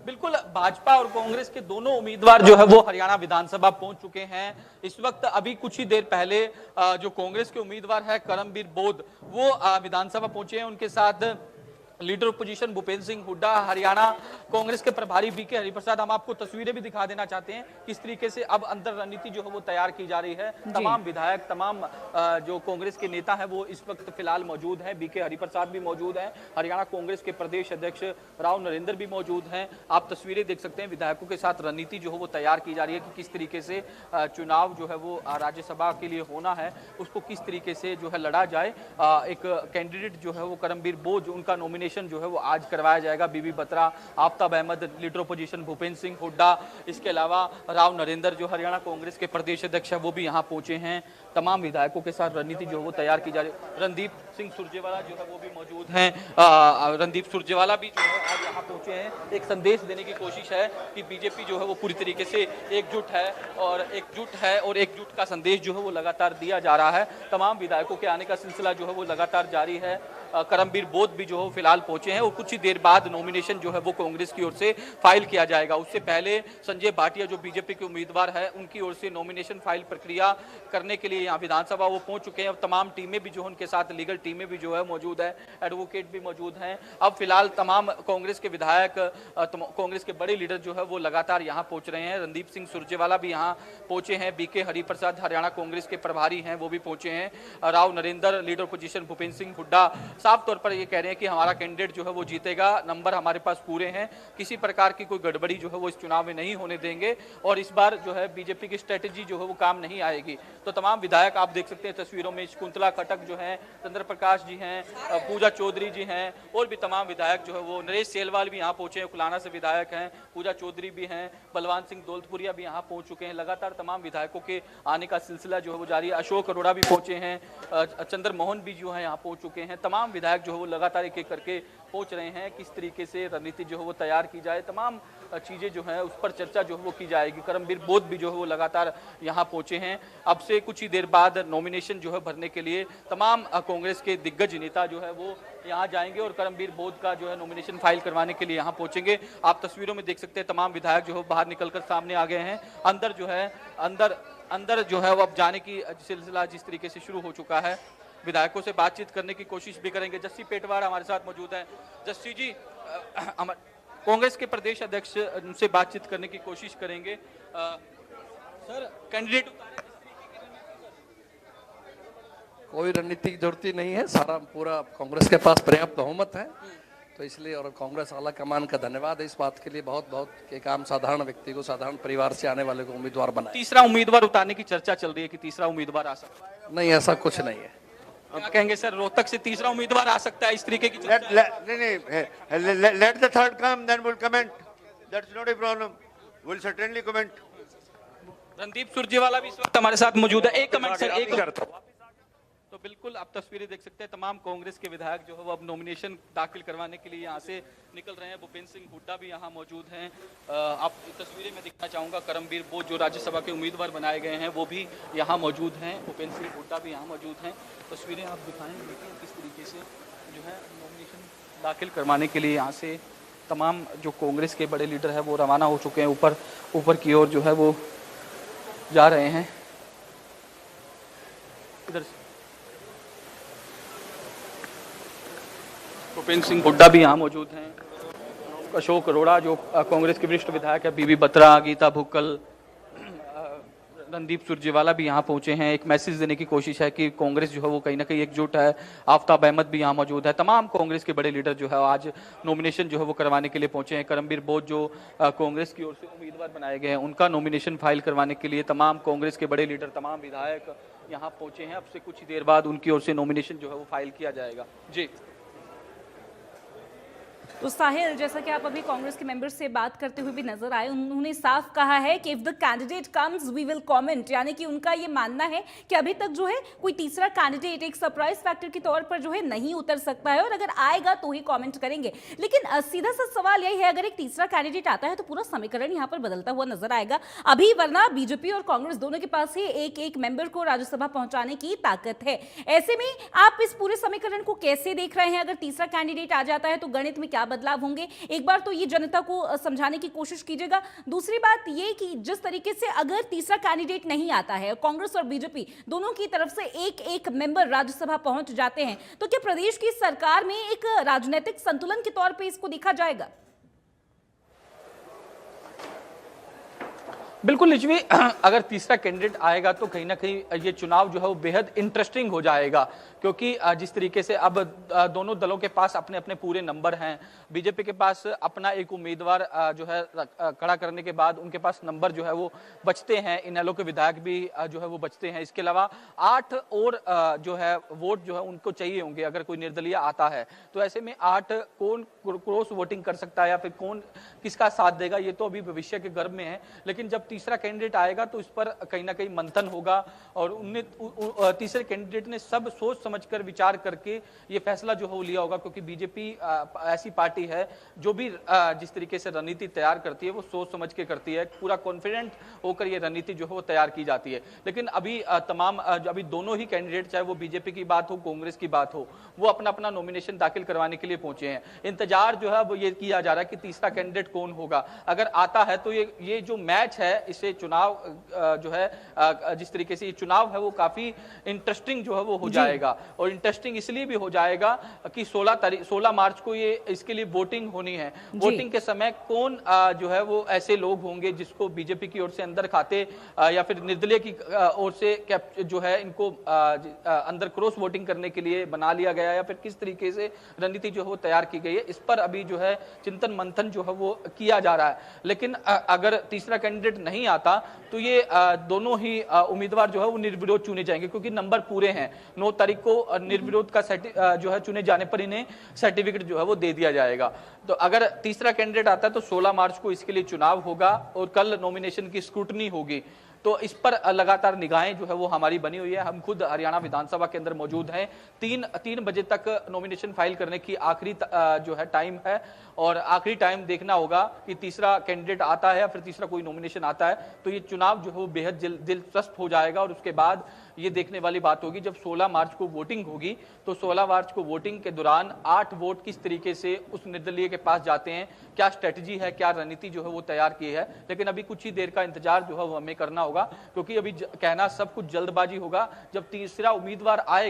बिल्कुल, भाजपा और कांग्रेस के दोनों उम्मीदवार जो है वो हरियाणा विधानसभा पहुंच चुके हैं। इस वक्त अभी कुछ ही देर पहले जो कांग्रेस के उम्मीदवार है करमबीर बोध वो विधानसभा पहुंचे हैं। उनके साथ लीडर ऑपोजिशन भूपेंद्र सिंह हुड्डा, हरियाणा कांग्रेस के प्रभारी बीके हरिप्रसाद। हम आपको तस्वीरें भी दिखा देना चाहते हैं किस तरीके से अब अंदर रणनीति जो है वो तैयार की जा रही है। तमाम विधायक, तमाम जो कांग्रेस के नेता है वो इस वक्त फिलहाल मौजूद हैं। बीके हरिप्रसाद भी मौजूद हैं, हरियाणा कांग्रेस के प्रदेश अध्यक्ष राव नरेंद्र भी मौजूद हैं। आप तस्वीरें देख सकते हैं, विधायकों के साथ रणनीति जो है वो तैयार की जा रही है कि किस तरीके से चुनाव जो है वो राज्यसभा के लिए होना है, उसको किस तरीके से जो है लड़ा जाए। एक कैंडिडेट जो है वो करमबीर बोध, उनका नॉमिनेशन जो है वो आज करवाया जाएगा। बीबी बत्रा, आफ्ताब अहमद, लीडर ऑपोजिशन भूपेंद्र सिंह हुड्डा, इसके अलावा राव नरेंद्र जो हरियाणा कांग्रेस के प्रदेश अध्यक्ष है वो भी यहाँ पहुंचे हैं। तमाम विधायकों के साथ रणनीति जो है वो तैयार की जा रही है। रणदीप सिंह सुरजेवाला जो है वो भी मौजूद हैं। रणदीप सुरजेवाला भी जो है आज यहाँ पहुंचे हैं। एक संदेश देने की कोशिश है कि बीजेपी जो है वो पूरी तरीके से एकजुट है और एकजुट का संदेश जो है वो लगातार दिया जा रहा है। तमाम विधायकों के आने का सिलसिला जो है वो लगातार जारी है। करमबीर बोध भी जो है फिलहाल पहुंचे हैं और कुछ ही देर बाद नॉमिनेशन जो है वो कांग्रेस की ओर से फाइल किया जाएगा। उससे पहले संजय भाटिया जो बीजेपी के उम्मीदवार है, उनकी ओर से नॉमिनेशन फाइल प्रक्रिया करने के लिए यहाँ विधानसभा वो पहुंच चुके हैं। अब तमाम टीमें भी जो है उनके साथ लीगल टीमें भी जो है मौजूद है, एडवोकेट भी मौजूद हैं। अब फिलहाल तमाम कांग्रेस के विधायक, कांग्रेस के बड़े लीडर जो है वो लगातार यहाँ पहुंच रहे हैं। रणदीप सिंह सुरजेवाला भी यहाँ पहुंचे हैं। बीके हरिप्रसाद हरियाणा कांग्रेस के प्रभारी हैं, वो भी पहुंचे हैं। राव नरेंद्र, लीडर पोजीशन भूपेंद्र सिंह हुड्डा साफ तौर पर ये कह रहे हैं कि हमारा कैंडिडेट जो है वो जीतेगा, नंबर हमारे पास पूरे हैं, किसी प्रकार की कोई गड़बड़ी जो है वो इस चुनाव में नहीं होने देंगे और इस बार जो है बीजेपी की स्ट्रेटेजी जो है वो काम नहीं आएगी। तो तमाम विधायक आप देख सकते हैं तस्वीरों में, शकुंतला खटक जो है, चंद्र प्रकाश जी हैं, पूजा चौधरी जी हैं और भी तमाम विधायक जो है वो, नरेश सेलवाल भी यहाँ पहुंचे हैं, कुलाना से विधायक हैं, पूजा चौधरी भी हैं, बलवान सिंह दौलतपुरिया भी यहाँ पहुंच चुके हैं। लगातार तमाम विधायकों के आने का सिलसिला जो है वो जारी है। अशोक अरोड़ा भी पहुंचे हैं, चंद्र मोहन भी जो है यहाँ पहुंच चुके हैं। तमाम विधायक जो है वो लगातार एक एक करके पहुंच रहे हैं। किस तरीके से रणनीति जो है वो तैयार की जाए, तमाम चीजें जो है उस पर चर्चा जो है वो की जाएगी। करमबीर बोध भी जो है वो लगातार यहाँ पहुंचे हैं। अब से कुछ ही देर बाद नॉमिनेशन जो है भरने के लिए तमाम कांग्रेस के दिग्गज नेता जो है वो यहाँ जाएंगे और करमबीर बोध का जो है नॉमिनेशन फाइल करवाने के लिए यहाँ पहुंचेंगे। आप तस्वीरों में देख सकते हैं तमाम विधायक जो है बाहर निकलकर सामने आ गए हैं। अंदर जो है अंदर जो है वो अब जाने की सिलसिला जिस तरीके से शुरू हो चुका है, विधायकों से बातचीत करने की कोशिश भी करेंगे। जस्सी पेटवार हमारे साथ मौजूद हैं। जस्सी जी, कांग्रेस के प्रदेश अध्यक्ष से बातचीत करने की कोशिश करेंगे। सर, कैंडिडेट कोई रणनीति की जरूरत नहीं है, सारा पूरा कांग्रेस के पास पर्याप्त बहुमत है, तो इसलिए और कांग्रेस आला कमान का धन्यवाद है इस बात के लिए बहुत बहुत कि काम साधारण व्यक्ति को, साधारण परिवार से आने वाले को उम्मीदवार बनाए। तीसरा उम्मीदवार उतारने की चर्चा चल रही है कि तीसरा उम्मीदवार आ सकता है। नहीं, ऐसा कुछ नहीं है। क्या कहेंगे सर, रोहतक से तीसरा उम्मीदवार आ सकता है, इस तरीके की Let the third come, then we'll comment. That's not a problem. We'll certainly comment. Randeep Surjewala भी इस वक्त हमारे साथ मौजूद है। एक कमेंट सर, एक करता हूं। तो बिल्कुल आप तस्वीरें देख सकते हैं, तमाम कांग्रेस के विधायक जो है वो अब नॉमिनेशन दाखिल करवाने के लिए यहाँ से निकल रहे हैं। भूपेंद्र सिंह हुड्डा भी यहाँ मौजूद हैं। आप तस्वीरें में दिखना चाहूँगा, करमबीर बोध जो राज्यसभा के उम्मीदवार बनाए गए हैं वो भी यहाँ मौजूद हैं। भूपेंद्र सिंह हुड्डा भी यहाँ मौजूद हैं। तस्वीरें आप दिखाएंगे किस तरीके से जो है नॉमिनेशन दाखिल करवाने के लिए यहाँ से तमाम जो कांग्रेस के बड़े लीडर है वो रवाना हो चुके हैं। ऊपर की ओर जो है वो जा रहे हैं। इधर भूपेंद्र सिंह हुड्डा भी यहाँ मौजूद हैं। अशोक अरोड़ा जो कांग्रेस के वरिष्ठ विधायक है, बीबी बत्रा, गीता भुक्कल, रणदीप सुरजेवाला भी यहाँ पहुंचे हैं। एक मैसेज देने की कोशिश है कि कांग्रेस जो है वो कहीं ना कहीं एकजुट है। आफ्ताब अहमद भी यहाँ मौजूद है। तमाम कांग्रेस के बड़े लीडर जो है आज नॉमिनेशन जो है वो करवाने के लिए पहुंचे हैं। करमबीर बोध जो कांग्रेस की ओर से उम्मीदवार बनाए गए हैं, उनका नॉमिनेशन फाइल करवाने के लिए तमाम कांग्रेस के बड़े लीडर, तमाम विधायक यहाँ पहुंचे हैं। अब से कुछ ही देर बाद उनकी ओर से नॉमिनेशन जो है वो फाइल किया जाएगा। जी तो साहिल, जैसा कि आप अभी कांग्रेस के मेंबर से बात करते हुए भी नजर आए, उन्होंने साफ कहा है कि if the candidate comes we will comment, यानी कि उनका ये मानना है कि अभी तक जो है कोई तीसरा कैंडिडेट एक सरप्राइज फैक्टर के तौर पर जो है नहीं उतर सकता है और अगर आएगा तो ही कमेंट करेंगे। लेकिन सीधा सा सवाल यही है, अगर एक तीसरा कैंडिडेट आता है तो पूरा समीकरण यहाँ पर बदलता हुआ नजर आएगा अभी, वरना बीजेपी और कांग्रेस दोनों के पास ही एक एक मेंबर को राज्यसभा पहुंचाने की ताकत है। ऐसे में आप इस पूरे समीकरण को कैसे देख रहे हैं? अगर तीसरा कैंडिडेट आ जाता है तो गणित में क्या बदलाव होंगे, एक बार तो ये जनता को समझाने की कोशिश कीजिएगा। दूसरी बात ये कि जिस तरीके से अगर तीसरा कैंडिडेट नहीं आता है, कांग्रेस और बीजेपी दोनों की तरफ से एक एक मेंबर राज्यसभा पहुंच जाते हैं, तो क्या प्रदेश की सरकार में एक राजनीतिक संतुलन के तौर पे इसको देखा जाएगा? बिल्कुल लिचवी, अगर तीसरा कैंडिडेट आएगा तो कहीं ना कहीं ये चुनाव जो है वो बेहद इंटरेस्टिंग हो जाएगा, क्योंकि जिस तरीके से अब दोनों दलों के पास अपने अपने पूरे नंबर हैं। बीजेपी के पास अपना एक उम्मीदवार जो है खड़ा करने के बाद उनके पास नंबर जो है वो बचते हैं, इनेलो के विधायक भी जो है वो बचते हैं। इसके अलावा 8 और जो है वोट जो है उनको चाहिए होंगे अगर कोई निर्दलीय आता है, तो ऐसे में 8 कौन क्रॉस वोटिंग कर सकता है या फिर कौन किसका साथ देगा, ये तो अभी भविष्य के गर्भ में है। लेकिन जब तीसरा कैंडिडेट आएगा तो इस पर कहीं ना कहीं मंथन होगा, और उन्हें तीसरे कैंडिडेट ने सब सोच समझकर विचार करके ये फैसला जो है वो लिया होगा, क्योंकि बीजेपी ऐसी पार्टी है जो भी जिस तरीके से रणनीति तैयार करती है वो सोच समझ के करती है, पूरा कॉन्फिडेंट होकर ये रणनीति जो है वो तैयार की जाती है। लेकिन अभी अभी दोनों ही कैंडिडेट, चाहे वो बीजेपी की बात हो कांग्रेस की बात हो, वो अपना अपना नॉमिनेशन दाखिल करवाने के लिए पहुंचे हैं। इंतजार जो है वो ये किया जा रहा है कि तीसरा कैंडिडेट कौन होगा। अगर आता है तो ये जो मैच है, इससे चुनाव जो है जिस तरीके से ये चुनाव है वो काफी इंटरेस्टिंग जो है वो हो जाएगा। और इंटरेस्टिंग इसलिए भी हो जाएगा कि 16 मार्च को ये इसके लिए वोटिंग होनी है। वोटिंग के समय कौन जो है वो ऐसे लोग होंगे जिसको बीजेपी की ओर से अंदर खाते या फिर निर्दलीय की ओर से जो है इनको अंदर क्रॉस वोटिंग करने के लिए बना लिया गया, या फिर किस तरीके से रणनीति जो है वो तैयार की गई है, इस पर अभी जो है चिंतन मंथन जो है वो किया जा रहा है। लेकिन अगर तीसरा कैंडिडेट नहीं आता तो ये दोनों ही उम्मीदवार जो है वो निर्विरोध चुने जाएंगे, क्योंकि नंबर पूरे हैं। 9 तारीख को निर्विरोध का जो है चुने जाने पर इन्हें सर्टिफिकेट जो है वो दे दिया जाएगा। तो अगर तीसरा कैंडिडेट आता है तो 16 मार्च को इसके लिए चुनाव होगा और कल नॉमिनेशन की स्क्रूटनी होगी। तो इस पर लगातार निगाहें जो है वो हमारी बनी हुई है। हम खुद हरियाणा विधानसभा के अंदर मौजूद हैं। 3 बजे तक नॉमिनेशन फाइल करने की आखिरी जो है टाइम है, और आखिरी टाइम देखना होगा कि तीसरा कैंडिडेट आता है या फिर तीसरा कोई नॉमिनेशन आता है, तो ये चुनाव जो है वो बेहद दिलचस्प हो जाएगा। और उसके बाद ये देखने वाली बात होगी जब 16 मार्च को वोटिंग होगी, तो 16 मार्च को वोटिंग के दौरान 8 वोट किस तरीके से उस निर्दलीय के पास जाते हैं, क्या स्ट्रेटजी है, क्या रणनीति जो है वो तैयार की है। लेकिन अभी कुछ ही देर का इंतजार जो है वो हमें करना होगा, क्योंकि अभी कहना सब कुछ जल्दबाजी होगा। जब तीसरा उम्मीदवार आएगा